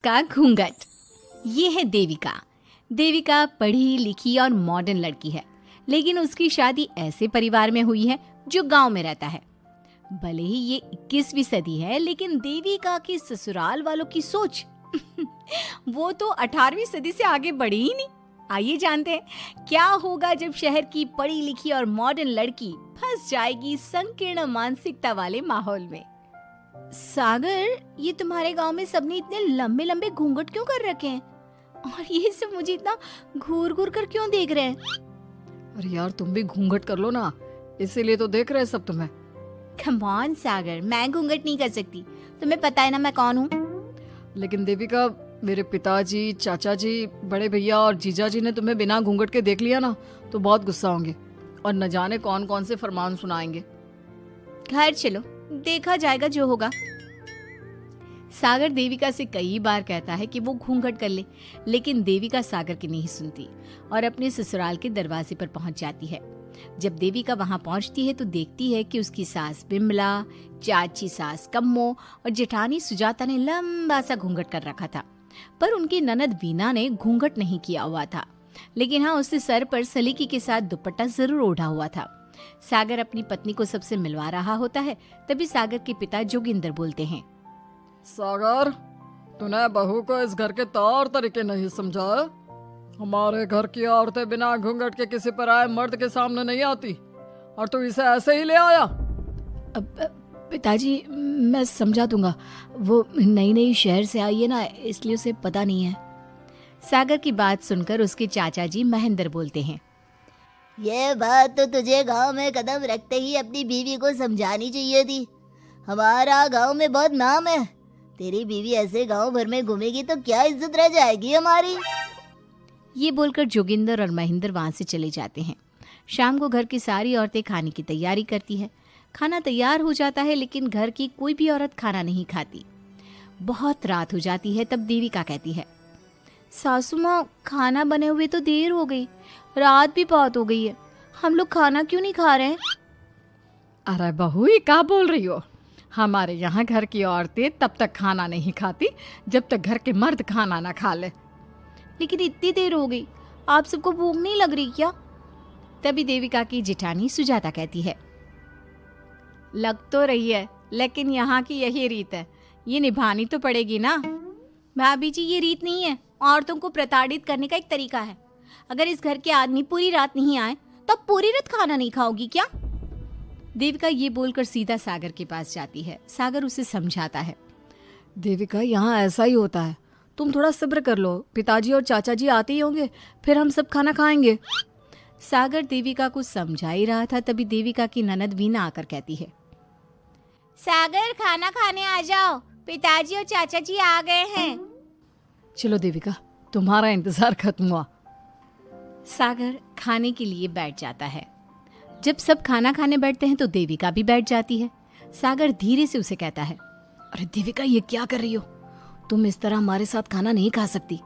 का घूंघट। ये है देविका। देविका पढ़ी लिखी और मॉडर्न लड़की है, लेकिन उसकी शादी ऐसे परिवार में हुई है जो गांव में रहता है। भले ही ये 21वीं सदी है, लेकिन देविका की ससुराल वालों की सोच वो तो 18वीं सदी से आगे बढ़ी ही नहीं। आइए जानते हैं क्या होगा जब शहर की पढ़ी लिखी और मॉडर्न लड़की फंस जाएगी संकीर्ण मानसिकता वाले माहौल में। सागर, ये तुम्हारे गांव में सबने इतने लंबे लंबे घूंघट क्यों कर रखे हैं? और ये सब मुझे इतना घूर घूर कर क्यों देख रहे हैं? अरे यार, तुम भी घूंघट कर लो ना, इसीलिए तो देख रहे हैं सब तुम्हें। कम ऑन सागर, मैं घूंघट नहीं कर सकती। तुम्हें पता है ना मैं कौन हूँ। लेकिन देविका, मेरे पिताजी, चाचा जी, बड़े भैया और जीजा जी ने तुम्हें बिना घूंघट के देख लिया ना तो बहुत गुस्सा होंगे और न जाने कौन कौन से फरमान सुनाएंगे। घर चलो, देखा जाएगा जो होगा। सागर देविका से कई बार कहता है कि वो घूंघट कर ले, लेकिन देविका सागर की नहीं सुनती और अपने ससुराल के दरवाजे पर पहुंच जाती है। जब देविका वहां पहुंचती है तो देखती है कि उसकी सास बिमला, चाची सास कम्मो और जेठानी सुजाता ने लंबा सा घूंघट कर रखा था, पर उनकी ननद वीना ने घूंघट नहीं किया हुआ था। लेकिन हाँ, उसने सर पर सलीकी के साथ दुपट्टा जरूर ओढ़ा हुआ था। सागर अपनी पत्नी को सबसे मिलवा रहा होता है, तभी सागर के पिता जोगिंदर बोलते हैं, सागर, तूने बहू को इस घर के तौर तरीके नहीं समझा। हमारे घर की औरतें बिना घूंघट के किसी पर आए मर्द के सामने नहीं आती और तू इसे ऐसे ही ले आया। पिताजी, मैं समझा दूंगा। वो नई नई शहर से आई है ना, इसलिए उसे पता नहीं है। सागर की बात सुनकर उसके चाचा जी महेंद्र बोलते हैं, ये बात तो तुझे गांव में कदम रखते ही अपनी बीवी को समझानी चाहिए थी। हमारा गांव में बहुत नाम है। तेरी बीवी ऐसे गांव भर में घूमेगी तो क्या इज्जत रह जाएगी हमारी। ये बोलकर जोगिंदर और महेंद्र वहां से चले जाते हैं। शाम को घर की सारी औरतें खाने की तैयारी करती है। खाना तैयार हो जाता है, लेकिन घर की कोई भी औरत खाना नहीं खाती। बहुत रात हो जाती है, तब देविका कहती है, सासू माँ, खाना बने हुए तो देर हो गई, रात भी बहुत हो गई है, हम लोग खाना क्यों नहीं खा रहे हैं? अरे बहू, ये क्या बोल रही हो? हमारे यहाँ घर की औरतें तब तक खाना नहीं खाती जब तक घर के मर्द खाना ना खा ले। लेकिन इतनी देर हो गई, आप सबको भूख नहीं लग रही क्या? तभी देविका की जेठानी सुजाता कहती है, लग तो रही है, लेकिन यहाँ की यही रीत है, ये निभानी तो पड़ेगी ना। भाभी जी, ये रीत नहीं है, औरतों को प्रताड़ित करने का एक तरीका है। अगर इस घर के आदमी पूरी रात नहीं आए तो आप पूरी रात खाना नहीं खाओगी क्या? देविका ये बोलकर सीधा सागर के पास जाती है। सागर उसे समझाता है, देविका, यहाँ ऐसा ही होता है, तुम थोड़ा सब्र कर लो, पिताजी और चाचा जी आते ही होंगे, फिर हम सब खाना खाएंगे। सागर देविका को समझा ही रहा था, तभी देविका की ननद वीना आकर कहती है, सागर, खाना खाने आ जाओ, पिताजी और चाचा जी आ गए हैं। चलो देविका, तुम्हारा इंतजार खत्म हुआ। सागर खाने के लिए बैठ जाता है। जब सब खाना खाने बैठते हैं तो देविका भी बैठ जाती है। सागर धीरे से उसे कहता है, अरे देविका, ये क्या कर रही हो? तुम इस तरह हमारे साथ खाना नहीं खा सकती।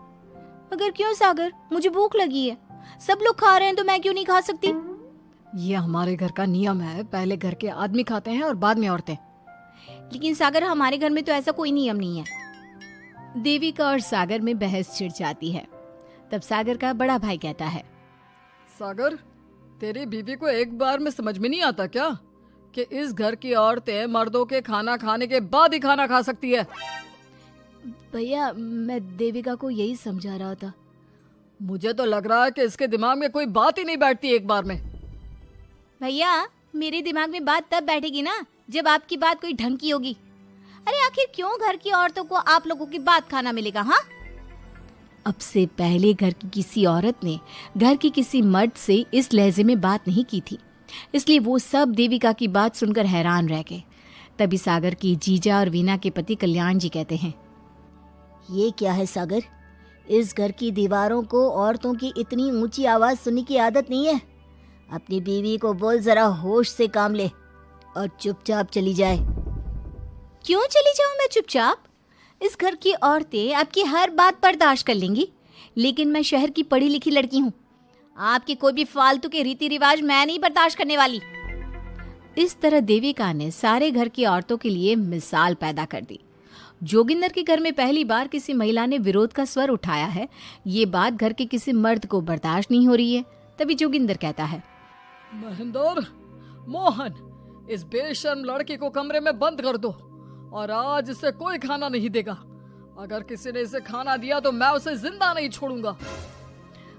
मगर क्यों सागर, मुझे भूख लगी है, सब लोग खा रहे हैं तो मैं क्यों नहीं खा सकती? ये हमारे घर का नियम है, पहले घर के आदमी खाते हैं और बाद में औरतें। लेकिन सागर, हमारे घर में तो ऐसा कोई नियम नहीं है। देविका और सागर में बहस छिड़ जाती है। तब सागर का बड़ा भाई कहता है, सागर, तेरी बीवी को एक बार में समझ में नहीं आता क्या कि इस घर की औरतें मर्दों के खाना खाने के बाद ही खाना खा सकती है? भैया, मैं देविका को यही समझा रहा था। मुझे तो लग रहा है कि इसके दिमाग में कोई बात ही नहीं बैठती एक बार में। भैया, मेरे दिमाग में बात तब बैठेगी ना जब आपकी बात कोई ढंग की होगी। अरे आखिर क्यों घर की औरतों को आप लोगों की बात खाना मिलेगा? हाँ, अब से पहले घर की किसी औरत ने घर की किसी मर्द से इस लहजे में बात नहीं की थी, इसलिए वो सब देविका की बात सुनकर हैरान रह गए। तभी सागर की जीजा और वीना के पति कल्याण जी कहते हैं, ये क्या है सागर, इस घर की दीवारों को औरतों की इतनी ऊंची आवाज सुनने की आदत नहीं है। अपनी बीवी को बोल जरा होश से काम ले और चुपचाप चली जाए। क्यों चली जाऊं मैं चुपचाप? इस घर की औरतें आपकी हर बात बर्दाश्त कर लेंगी, लेकिन मैं शहर की पढ़ी लिखी लड़की हूँ। आपकी कोई भी फालतू के रीति रिवाज मैं नहीं बर्दाश्त करने वाली। इस तरह देविका ने सारे घर की औरतों के लिए मिसाल पैदा कर दी। जोगिंदर के घर में पहली बार किसी महिला ने विरोध का स्वर उठाया है, ये बात घर के किसी मर्द को बर्दाश्त नहीं हो रही है। तभी जोगिंदर कहता है, महेंद्र, मोहन, इस बेशर्म लड़की को कमरे में बंद कर दो और आज इसे कोई खाना नहीं देगा। अगर किसी ने इसे खाना दिया तो मैं उसे जिंदा नहीं छोड़ूंगा।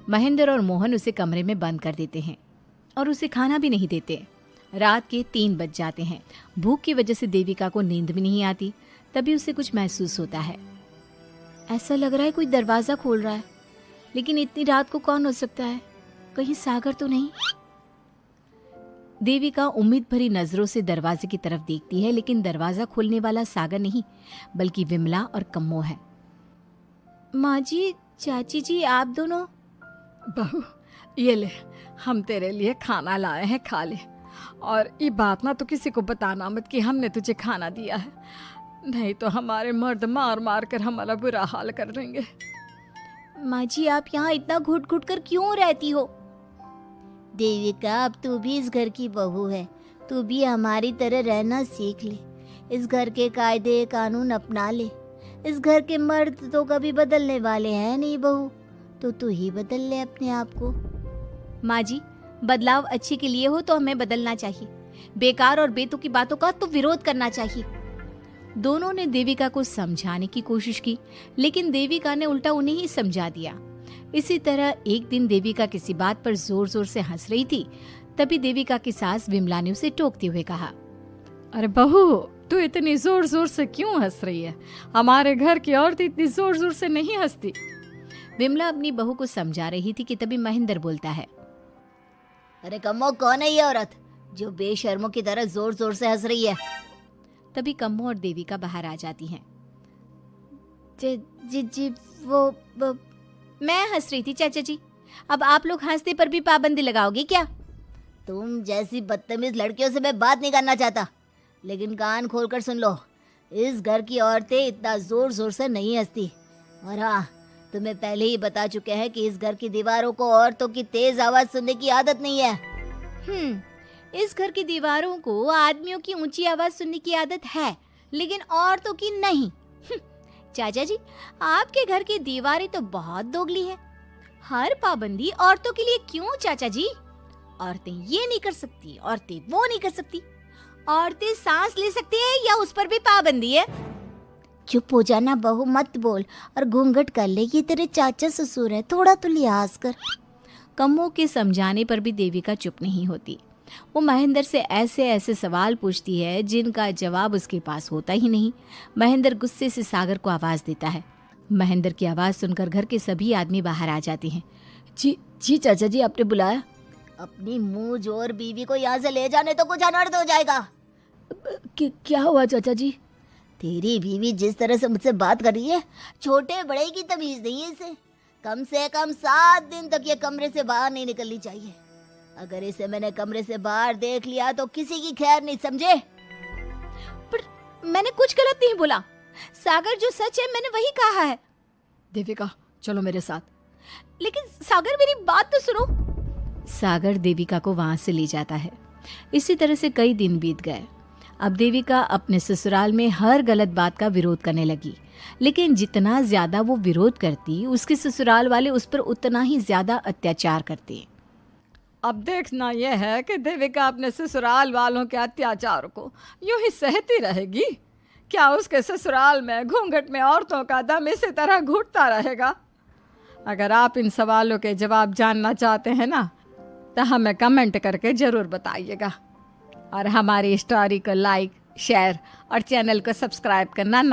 महेंद्र और मोहन उसे कमरे में बंद कर देते हैं और उसे खाना भी नहीं देते। रात के 3 बज जाते हैं। भूख की वजह से देविका को नींद भी नहीं आती। तभी उसे कुछ महसूस होता है। ऐसा लग रहा है कोई दरवाजा खोल रहा है, लेकिन इतनी रात को कौन हो सकता है? कहीं सागर तो नहीं? देविका उम्मीद भरी नजरों से दरवाजे की तरफ देखती है, लेकिन दरवाजा खोलने वाला सागर नहीं बल्कि विमला और कम्मो है। माँ जी, चाची जी, आप दोनों? बहू, ये ले, हम तेरे लिए खाना लाए हैं, खा ले। और ये बात ना तो किसी को बताना मत कि हमने तुझे खाना दिया है, नहीं तो हमारे मर्द मार मार कर हमारा बुरा हाल कर देंगे। माँ जी, आप यहाँ इतना घुट घुट कर क्यों रहती हो? देविका, अब तू भी इस घर की बहू है, तू भी हमारी तरह रहना सीख ले। इस घर के कायदे कानून अपना ले। इस घर के मर्द तो कभी बदलने वाले हैं नहीं बहू, तो तू ही बदल ले अपने आप को। माँ जी, बदलाव अच्छे के लिए हो तो हमें बदलना चाहिए, बेकार और बेतुकी बातों का तो विरोध करना चाहिए। दोनों ने देविका को समझाने की कोशिश की, लेकिन देविका ने उल्टा उन्हें ही समझा दिया। इसी तरह एक दिन देविका किसी बात पर जोर जोर से हंस रही थी। तभी देविका की सास विमला ने उसे टोकते हुए कहा, अरे बहू, तू इतनी जोर जोर से क्यों हंस रही है? हमारे घर की औरत इतनी जोर जोर से नहीं हंसती। विमला अपनी बहू को समझा रही थी कि तभी महेंद्र बोलता है, अरे कम्मो, कौन है ये औरत जो बेशर्मों की तरह जोर जोर से हंस रही है? तभी कम्मो और देविका बाहर आ जाती हैं। जी जी जी, वो मैं हंस रही थी चाचा जी, अब आप लोग हंसने पर भी पाबंदी लगाओगे क्या? तुम जैसी बदतमीज लड़कियों से मैं बात नहीं करना चाहता, लेकिन कान खोलकर सुन लो, इस घर की औरतें इतना जोर जोर से नहीं हंसती। और हाँ, तुम्हें पहले ही बता चुके हैं कि इस घर की दीवारों को औरतों की तेज आवाज सुनने की आदत नहीं है। इस घर की दीवारों को आदमियों की ऊंची आवाज सुनने की आदत है, लेकिन औरतों की नहीं। चाचा जी, आपके घर की दीवारें तो बहुत दोगली है। हर पाबंदी औरतों के लिए क्यों चाचा जी? औरतें ये नहीं कर सकती, औरतें वो नहीं कर सकती। औरतें सांस ले सकती है या उस पर भी पाबंदी है? चुप हो जाना बहू, मत बोल और घूंघट कर ले। ये तेरे चाचा ससुर है, थोड़ा तो लिहाज कर। कम्मो के समझाने पर भी देविका चुप नहीं होती। वो महेंद्र से ऐसे ऐसे सवाल पूछती है जिनका जवाब उसके पास होता ही नहीं। महेंद्र गुस्से से सागर को आवाज देता है। महेंद्र की आवाज सुनकर घर के सभी आदमी बाहर आ जाते हैं। जी जी चाचा जी, आपने बुलाया? अपनी मुंह जोर बीवी को यहाँ से ले जाने तो कुछ अनर्थ हो जाएगा। क्या हुआ चाचा जी? तेरी बीवी जिस तरह से मुझसे बात कर रही है, छोटे बड़े की तमीज नहीं है इसे। कम से कम 7 दिन तक ये कमरे से बाहर नहीं निकलनी चाहिए। अगर इसे मैंने कमरे से बाहर देख लिया तो किसी की खैर नहीं, समझे? पर मैंने कुछ गलत नहीं बोला। सागर जो सच है मैंने वही कहा है। देविका, चलो मेरे साथ। लेकिन सागर, मेरी बात तो सुनो। सागर देविका को वहां से ले जाता है। इसी तरह से कई दिन बीत गए। अब देविका अपने ससुराल में हर गलत बात का विरोध करने लगी, लेकिन जितना ज्यादा वो विरोध करती, उसके ससुराल वाले उस पर उतना ही ज्यादा अत्याचार करते। अब देखना यह है कि देविका अपने ससुराल वालों के अत्याचार को यूं ही सहती रहेगी। क्या उसके ससुराल में घूंघट में औरतों का दम इसी तरह घुटता रहेगा? अगर आप इन सवालों के जवाब जानना चाहते हैं ना, तो हमें कमेंट करके ज़रूर बताइएगा। और हमारी स्टोरी को लाइक, शेयर और चैनल को सब्सक्राइब करना ना